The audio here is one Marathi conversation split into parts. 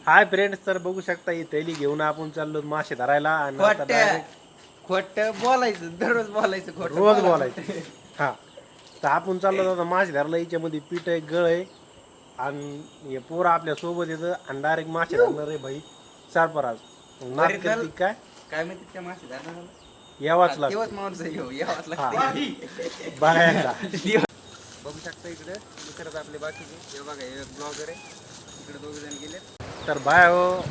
हाय फ्रेंड्स, तर बघू शकता ही थैली घेऊन आपण चाललो मासे धरायला. आणि आता direct खोट बोलायचं, दररोज बोलायचं, रोज बोलायचं. हा, तर आपण चाललो आता मासे धरायला. याच्यामध्ये पीठ आहे, गळ आहे, आणि हे पोरं आपल्या सोबत येतं आणि डायरेक्ट मासे धरणार आहे भाई सरफराज. नाद करते काय काय माहिती त्या मासे धरणार यावाच लागतं. तेव्हाच माणूस येऊ यावाच हा. लागते. बाहेरला बघू शकता इकडे मित्रच आपले बाकीचे. हे बघा, हे ब्लॉगर आहे, इकडे दोघ जण गेले. तर बाय हो,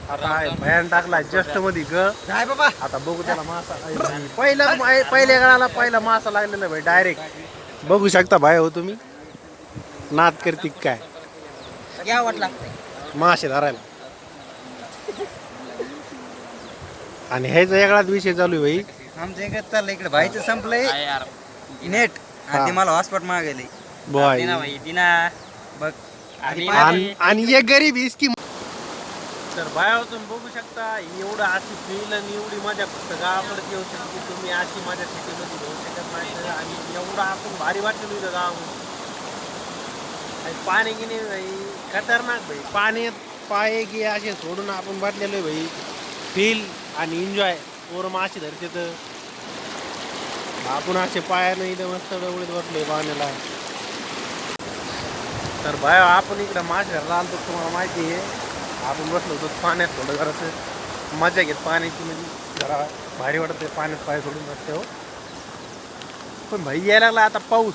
आता भयान टाकला जस्ट मध्ये ग. काय बाबा, आता बघू त्याला मासा. पहिल्या गळाला पहिला मासा लागलेला भाई डायरेक्ट. बघू शकता भाई हो तुम्ही, नाद करते काय या वाट लागतंय. मासे धरायला. आणि ह्याचा वेगळाच विषय चालू आहे भाई. आमच्या इकडे चाललंय, इकडे भाईचं संपलंय नेट आणि ते मला हॉटस्पॉट मागायले बॉय. बघ. आणि हे गरीब इसकी. तर बाया तुम्ही बघू शकता, एवढं अशी फील आणि एवढी मजा फक्त गावाकडे येऊ शकते. तुम्ही अशी मजा सिटीमध्ये घेऊ शकत नाही. आणि एवढं आपण भारी वाटलं इथं गावामध्ये. पाणी की नाही भाई, खतरनाक भाई. पाण्यात पाय की असे सोडून आपण बाटलेलो आहे भाई. फील आणि एन्जॉय. पोरं मासे धरते तर आपण असे पायानं इथं मस्त डवळीत बसलोय पाण्याला. तर बाय आपण इकडं मासे धरायला आलो, तुम्हाला माहिती आहे. आपण बसलो होतो पाण्यात, थोडं जरासं मजा घेत पाण्याची. म्हणजे जरा भारी वाटते पाण्यात पाय सोडून बसते हो. पण भाई यायला लागला आता पाऊस.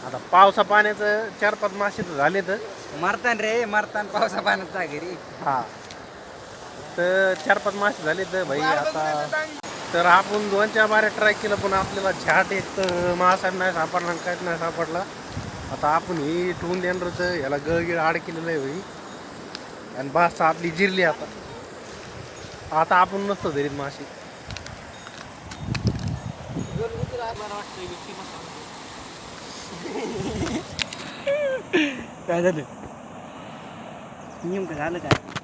आता पावसा पाण्याचं 4-5 मासे तर झाले तर मारतान रे, मारतान पावसा पाण्यात जा घरी. हा, तर 4-5 मासे झाले तर भाई. आता तर आपण 2-4 बाऱ्या ट्राय केलं, पण आपल्याला झाट एक तर मासा नाही सापडला आणि काहीच नाही सापडला. आता आपण हे ठेवून देणार होतं, याला गळगिळ आड केलेलं आहे भाई. आणि बास आपली जिरली. आता आपण नसतो धरीत मासे. काय झालं, नेमकं झालं काय?